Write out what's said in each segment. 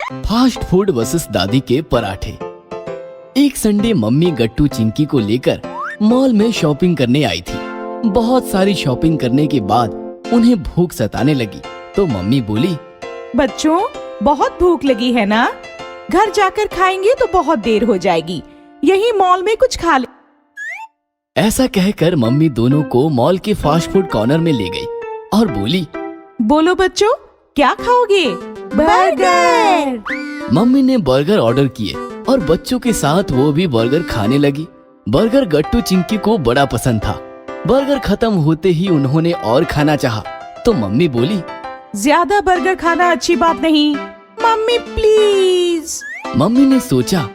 Fast food versus दादी के पराठे। एक संडे मम्मी गट्टू चिंकी को लेकर मॉल में शॉपिंग करने आई थी। बहुत सारी शॉपिंग करने के बाद उन्हें भूख सताने लगी तो मम्मी बोली, बच्चों बहुत भूख लगी है ना? घर जाकर खाएंगे तो बहुत देर हो जाएगी, यही मॉल में कुछ खा ले। ऐसा कहकर मम्मी दोनों को मॉल के फास्ट फूड कॉर्नर में ले गई और बोली, बोलो बच्चों क्या खाओगे? बर्गर। मम्मी ने बर्गर ऑर्डर किए और बच्चों के साथ वो भी बर्गर खाने लगी। बर्गर गट्टू चिंकी को बड़ा पसंद था। बर्गर खत्म होते ही उन्होंने और खाना चाहा तो मम्मी बोली, ज्यादा बर्गर खाना अच्छी बात नहीं, मम्मी प्लीज। मम्मी ने सोचा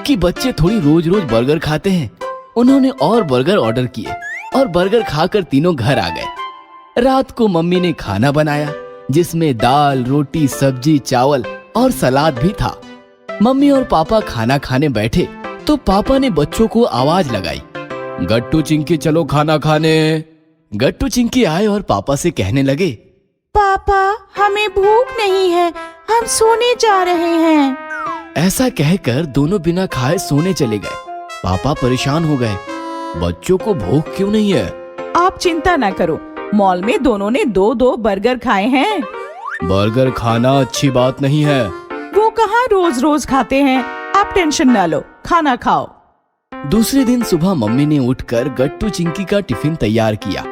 कि बच्चे थोड़ी रोज रोज बर्गर खाते हैं। उन्होंने और बर्गर ऑर्डर किए और बर्गर खाकर तीनों घर आ गए। रात को मम्मी ने खाना बनाया जिसमें दाल, रोटी, सब्जी, चावल और सलाद भी था। मम्मी और पापा खाना खाने बैठे तो पापा ने बच्चों को आवाज लगाई, गट्टू चिंकी चलो खाना खाने। गट्टू चिंकी आए और पापा से कहने लगे, पापा हमें भूख नहीं है, हम सोने जा रहे हैं। ऐसा कहकर दोनों बिना खाए सोने चले गए। पापा परेशान हो गए, बच्चों को भूख क्यों नहीं है? आप चिंता ना करो, मॉल में दोनों ने दो बर्गर खाए हैं। बर्गर खाना अच्छी बात नहीं है। वो कहाँ रोज रोज खाते हैं, आप टेंशन ना लो, खाना खाओ। दूसरे दिन सुबह मम्मी ने उठकर गट्टू चिंकी का टिफिन तैयार किया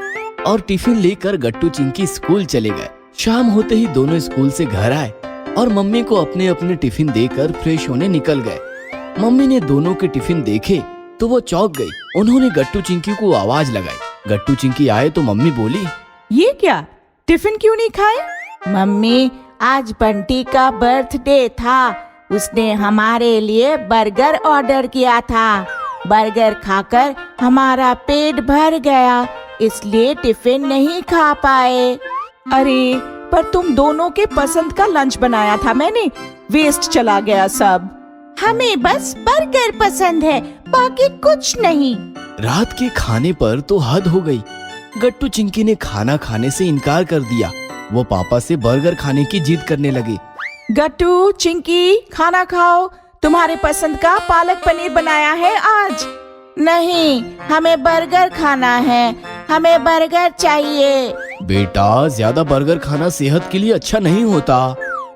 और टिफिन लेकर गट्टू चिंकी स्कूल चले गए। शाम होते ही दोनों स्कूल से घर आए और मम्मी को अपने अपने टिफिन देकर फ्रेश होने निकल गए। मम्मी ने दोनों के टिफिन देखे तो वो चौंक गई। उन्होंने गट्टू चिंकी को आवाज लगाई। गट्टू चिंकी आए तो मम्मी बोली, ये क्या, टिफिन क्यों नहीं खाए? मम्मी आज बंटी का बर्थडे था, उसने हमारे लिए बर्गर ऑर्डर किया था। बर्गर खाकर हमारा पेट भर गया, इसलिए टिफिन नहीं खा पाए। अरे पर तुम दोनों के पसंद का लंच बनाया था मैंने, वेस्ट चला गया सब। हमें बस बर्गर पसंद है, बाकी कुछ नहीं। रात के खाने पर तो हद हो गई। गट्टू चिंकी ने खाना खाने से इनकार कर दिया। वो पापा से बर्गर खाने की जिद करने लगे। गट्टू चिंकी खाना खाओ, तुम्हारे पसंद का पालक पनीर बनाया है आज। नहीं, हमें बर्गर खाना है, हमें बर्गर चाहिए। बेटा ज्यादा बर्गर खाना सेहत के लिए अच्छा नहीं होता।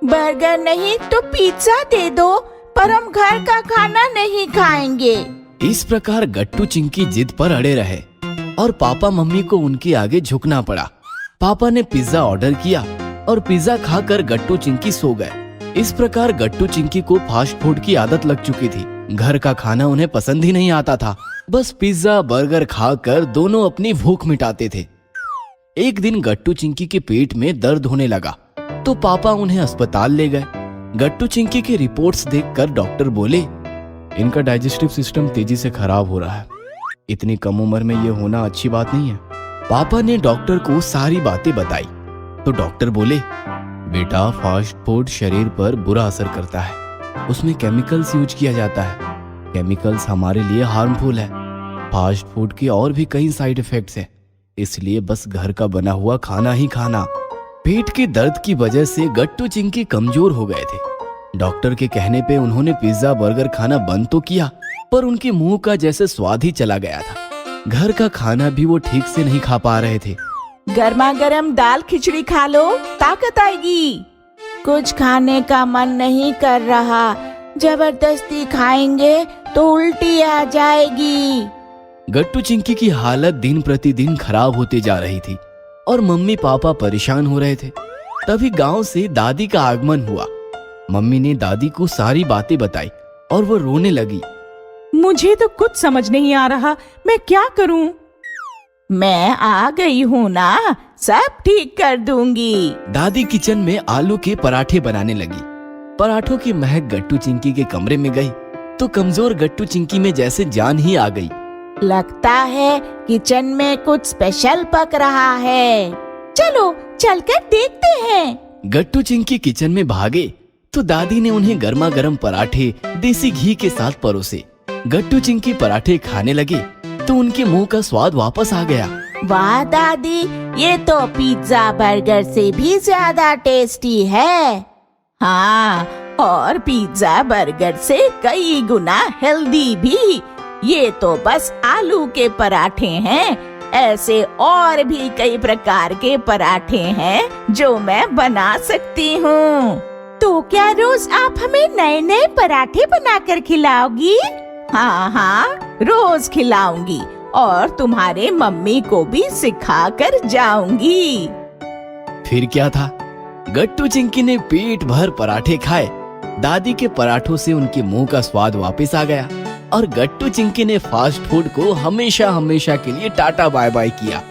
बर्गर नहीं तो पिज्जा दे दो, पर हम घर का खाना नहीं खाएंगे। इस प्रकार गट्टू चिंकी जिद पर अड़े रहे और पापा मम्मी को उनके आगे झुकना पड़ा। पापा ने पिज्जा ऑर्डर किया और पिज्जा खाकर गट्टू चिंकी सो गए। इस प्रकार गट्टू चिंकी को फास्ट फूड की आदत लग चुकी थी। घर का खाना उन्हें पसंद ही नहीं आता था। बस पिज्जा बर्गर खाकर दोनों अपनी भूख मिटाते थे। एक दिन गट्टू चिंकी के पेट में दर्द होने लगा तो पापा उन्हें अस्पताल ले गए। गट्टू चिंकी की रिपोर्ट्स देखकर डॉक्टर बोले, इनका डाइजेस्टिव सिस्टम तेजी से खराब हो रहा है। इतनी कम उम्र में ये होना अच्छी बात नहीं है। पापा ने डॉक्टर को सारी बातें बताई तो डॉक्टर बोले, बेटा फास्ट फूड शरीर पर बुरा असर करता है, उसमें केमिकल्स यूज किया जाता है। केमिकल्स हमारे लिए हार्मफुल है। फास्ट फूड के और भी कई साइड इफेक्ट्स हैं, इसलिए बस घर का बना हुआ खाना ही खाना। पेट के दर्द की वजह से गट्टू चिंकी कमजोर हो गए थे। डॉक्टर के कहने पे उन्होंने पिज्जा बर्गर खाना बंद तो किया, पर उनके मुंह का जैसे स्वाद ही चला गया था। घर का खाना भी वो ठीक से नहीं खा पा रहे थे। गर्मा गर्म दाल खिचड़ी खा लो, ताकत आएगी। कुछ खाने का मन नहीं कर रहा, जबरदस्ती खाएंगे तो उल्टी आ जाएगी। गट्टू चिंकी की हालत दिन प्रतिदिन खराब होती जा रही थी और मम्मी पापा परेशान हो रहे थे। तभी गांव से दादी का आगमन हुआ। मम्मी ने दादी को सारी बातें बताई और वो रोने लगी। मुझे तो कुछ समझ नहीं आ रहा, मैं क्या करूं? मैं आ गई हूँ ना, सब ठीक कर दूंगी। दादी किचन में आलू के पराठे बनाने लगी। पराठों की महक गट्टू चिंकी के कमरे में गई तो कमजोर गट्टू चिंकी में जैसे जान ही आ गई। लगता है किचन में कुछ स्पेशल पक रहा है, चलो चलकर देखते हैं। गट्टू चिंकी किचन में भागे तो दादी ने उन्हें गर्मा गर्म पराठे देसी घी के साथ परोसे। गट्टू चिंकी पराठे खाने लगे तो उनके मुंह का स्वाद वापस आ गया। वाह दादी, ये तो पिज्जा बर्गर से भी ज्यादा टेस्टी है। हाँ, और पिज्जा बर्गर से कई गुना हेल्दी भी। ये तो बस आलू के पराठे हैं, ऐसे और भी कई प्रकार के पराठे हैं जो मैं बना सकती हूँ। तो क्या रोज आप हमें नए नए पराठे बनाकर खिलाओगी? हाँ हाँ, रोज खिलाऊंगी और तुम्हारे मम्मी को भी सिखा कर जाऊंगी। फिर क्या था, गट्टू चिंकी ने पेट भर पराठे खाए। दादी के पराठों से उनके मुंह का स्वाद वापस आ गया और गट्टू चिंकी ने फास्ट फूड को हमेशा हमेशा के लिए टाटा बाय बाय किया।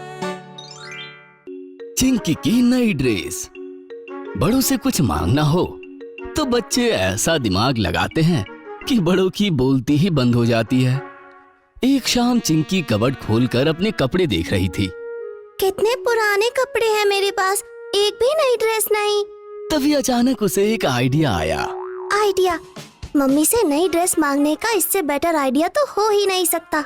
चिंकी की नई ड्रेस। बड़ों से कुछ मांगना हो तो बच्चे ऐसा दिमाग लगाते हैं कि बड़ों की बोलती ही बंद हो जाती है। एक शाम चिंकी कबर्ड खोलकर अपने कपड़े देख रही थी। कितने पुराने कपड़े हैं मेरे पास, एक भी नई ड्रेस नहीं। तभी अचानक उसे एक आइडिया आया। आइडिया? मम्मी से नई ड्रेस मांगने का इससे बेटर आइडिया तो हो ही नहीं सकता।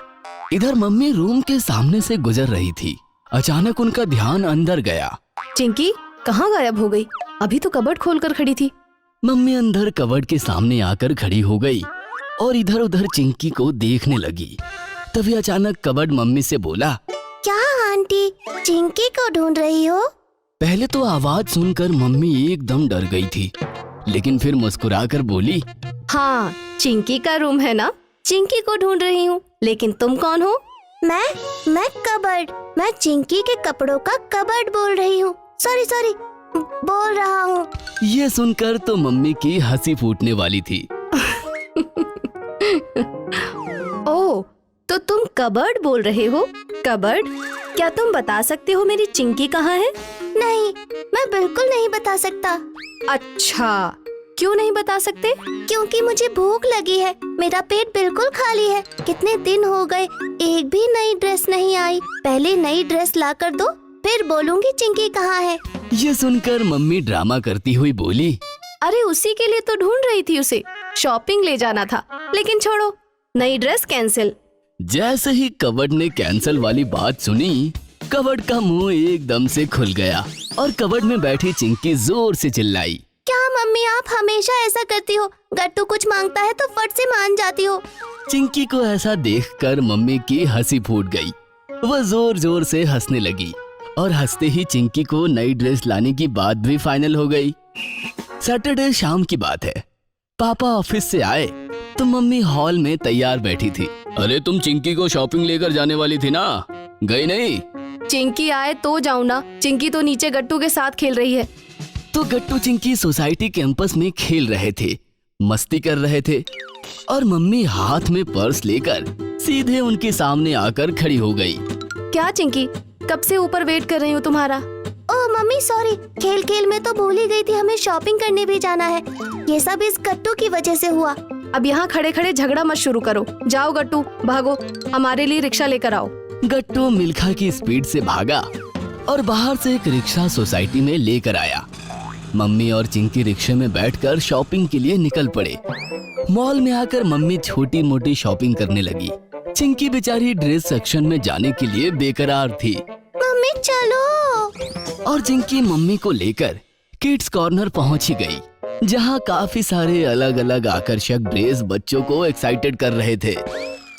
इधर मम्मी रूम के सामने से गुजर रही थी। अचानक उनका ध्यान अंदर गया। चिंकी कहाँ गायब हो गई? अभी तो कबर्ड खोलकर खड़ी थी। मम्मी अंदर कबर्ड के सामने आकर खड़ी हो गई और इधर उधर चिंकी को देखने लगी। तभी अचानक कबर्ड मम्मी से बोला, क्या आंटी, चिंकी को ढूंढ रही हो? पहले तो आवाज सुनकर मम्मी एकदम डर गई थी, लेकिन फिर मुस्कुराकर बोली, हाँ, चिंकी का रूम है ना, चिंकी को ढूंढ रही हूँ। लेकिन तुम कौन हो? मैं कबर्ड, मैं चिंकी के कपड़ों का कबर्ड बोल रही हूँ। सॉरी बोल रहा हूँ। ये सुनकर तो मम्मी की हंसी फूटने वाली थी। ओह, तो तुम कबर्ड बोल रहे हो? कबर्ड, क्या तुम बता सकते हो मेरी चिंकी कहाँ है? नहीं, मैं बिल्कुल नहीं बता सकता। अच्छा, क्यों नहीं बता सकते? क्योंकि मुझे भूख लगी है, मेरा पेट बिल्कुल खाली है। कितने दिन हो गए, एक भी नई ड्रेस नहीं आई। पहले नई ड्रेस ला कर दो, फिर बोलूंगी चिंकी कहाँ है। ये सुनकर मम्मी ड्रामा करती हुई बोली, अरे उसी के लिए तो ढूंढ रही थी उसे, शॉपिंग ले जाना था। लेकिन छोड़ो, नई ड्रेस कैंसिल। जैसे ही कबर्ड ने कैंसल वाली बात सुनी, कबर्ड का मुंह एकदम से खुल गया और कबर्ड में बैठी चिंकी जोर से चिल्लाई, क्या मम्मी, आप हमेशा ऐसा करती हो? गट्टू कुछ मांगता है तो फट से मान जाती हो। चिंकी को ऐसा देखकर मम्मी की हंसी फूट गई। वह जोर जोर से हंसने लगी और हंसते ही चिंकी को नई ड्रेस लाने की बात भी फाइनल हो गई। सैटरडे शाम की बात है। पापा ऑफिस से आए तो मम्मी हॉल में तैयार बैठी थी। अरे तुम चिंकी को शॉपिंग लेकर जाने वाली थी ना, गई नहीं? चिंकी आए तो जाऊँ ना, चिंकी तो नीचे गट्टू के साथ खेल रही है। तो गट्टू चिंकी सोसाइटी कैंपस में खेल रहे थे, मस्ती कर रहे थे और मम्मी हाथ में पर्स लेकर सीधे उनके सामने आकर खड़ी हो गई। क्या चिंकी, कब से ऊपर वेट कर रही हूँ तुम्हारा। ओह मम्मी सॉरी, खेल खेल में तो भूल ही गई थी, हमें शॉपिंग करने भी जाना है। ये सब इस गट्टू की वजह से हुआ। अब यहाँ खड़े खड़े झगड़ा मत शुरू करो। जाओ गट्टू, भागो, हमारे लिए रिक्शा लेकर आओ। गट्टू मिल्खा की स्पीड से भागा और बाहर से एक रिक्शा सोसाइटी में लेकर आया। मम्मी और चिंकी रिक्शे में बैठकर शॉपिंग के लिए निकल पड़े। मॉल में आकर मम्मी छोटी मोटी शॉपिंग करने लगी। चिंकी बेचारी ड्रेस सेक्शन में जाने के लिए बेकरार थी। मम्मी चलो। और चिंकी मम्मी को लेकर किड्स कॉर्नर पहुंच ही गई, जहां काफी सारे अलग अलग आकर्षक ड्रेस बच्चों को एक्साइटेड कर रहे थे।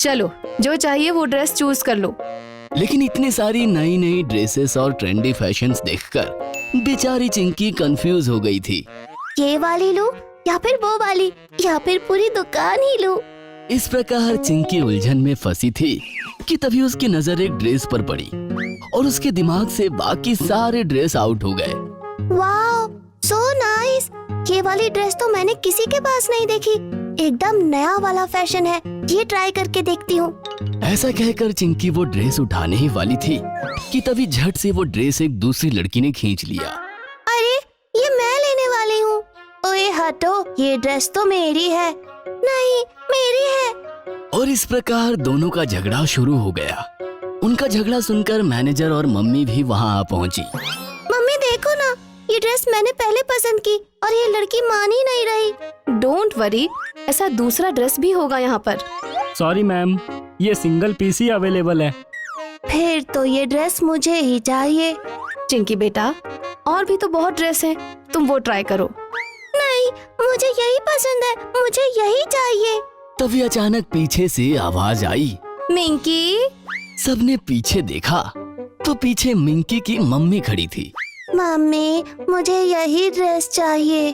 चलो, जो चाहिए वो ड्रेस चूज कर लो। लेकिन इतनी सारी नई नई ड्रेसेस और ट्रेंडी फैशंस देखकर बेचारी चिंकी कंफ्यूज हो गई थी। ये वाली लूं या फिर वो वाली, या फिर पूरी दुकान ही लूं? इस प्रकार चिंकी उलझन में फंसी थी कि तभी उसकी नजर एक ड्रेस पर पड़ी और उसके दिमाग से बाकी सारे ड्रेस आउट हो गए। Wow, so nice. ये वाली ड्रेस तो मैंने किसी के पास नहीं देखी, एकदम नया वाला फैशन है, ये ट्राई करके देखती हूँ। ऐसा कहकर चिंकी वो ड्रेस उठाने ही वाली थी कि तभी झट से वो ड्रेस एक दूसरी लड़की ने खींच लिया। अरे ये मैं लेने वाली हूँ। ओए हटो, ये ड्रेस तो मेरी है। नहीं, मेरी है। और इस प्रकार दोनों का झगड़ा शुरू हो गया। उनका झगड़ा सुनकर मैनेजर और मम्मी भी वहाँ आ पहुँची। मम्मी देखो ना, ये ड्रेस मैंने पहले पसंद की और ये लड़की मान ही नहीं रही। डोंट वरी, ऐसा दूसरा ड्रेस भी होगा यहाँ पर। सॉरी मैम, ये सिंगल पीस ही अवेलेबल है। फिर तो ये ड्रेस मुझे ही चाहिए। चिंकी बेटा, और भी तो बहुत ड्रेस हैं, तुम वो ट्राई करो। नहीं, मुझे यही पसंद है, मुझे यही चाहिए। तभी अचानक पीछे से आवाज आई। मिंकी, सबने पीछे देखा तो पीछे मिंकी की मम्मी खड़ी थी। मम्मी, मुझे यही ड्रेस चाहिए।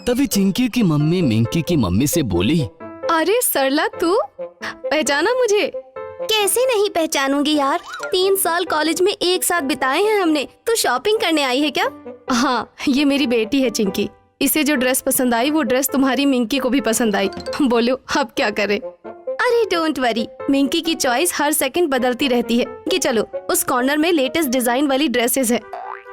तभी चिंकी की मम्मी मिंकी की मम्मी से बोली, अरे सरला, तू पहचाना मुझे? कैसे नहीं पहचानूंगी यार, 3 साल कॉलेज में एक साथ बिताए हैं हमने। तू शॉपिंग करने आई है क्या? हाँ, ये मेरी बेटी है चिंकी। इसे जो ड्रेस पसंद आई वो ड्रेस तुम्हारी मिंकी को भी पसंद आई। बोलो अब क्या करें? अरे डोंट वरी, मिंकी की चॉइस हर सेकंड बदलती रहती है। कि चलो उस कॉर्नर में लेटेस्ट डिजाइन वाली ड्रेसेस है।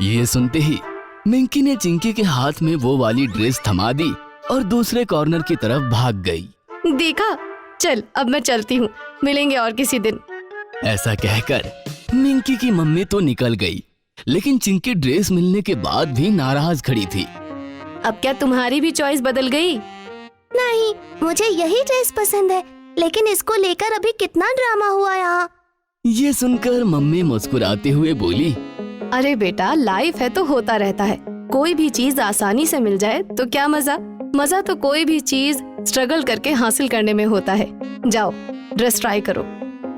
ये सुनते ही मिंकी ने चिंकी के हाथ में वो वाली ड्रेस थमा दी और दूसरे कॉर्नर की तरफ भाग गई। देखा? चल अब मैं चलती हूँ, मिलेंगे और किसी दिन। ऐसा कहकर मिंकी की मम्मी तो निकल गई, लेकिन चिंकी ड्रेस मिलने के बाद भी नाराज खड़ी थी। अब क्या तुम्हारी भी चॉइस बदल गई? नहीं, मुझे यही ड्रेस पसंद है, लेकिन इसको लेकर अभी कितना ड्रामा हुआ यहाँ। ये सुनकर मम्मी मुस्कुराते हुए बोली, अरे बेटा, लाइफ है तो होता रहता है। कोई भी चीज आसानी से मिल जाए तो क्या मजा। मजा तो कोई भी चीज स्ट्रगल करके हासिल करने में होता है। जाओ ड्रेस ट्राई करो।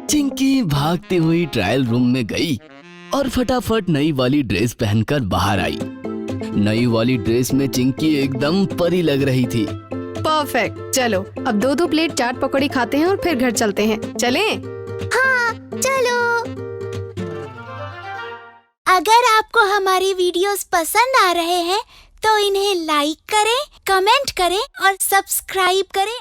चिंकी भागती हुई ट्रायल रूम में गई और फटाफट नई वाली ड्रेस पहनकर बाहर आई। नई वाली ड्रेस में चिंकी एकदम परी लग रही थी। परफेक्ट। चलो अब 2-2 प्लेट चाट पकौड़ी खाते हैं और फिर घर चलते हैं। चलें? हाँ चलो। अगर आपको हमारी वीडियोस पसंद आ रहे हैं तो इन्हें लाइक करें, कमेंट करें और सब्सक्राइब करें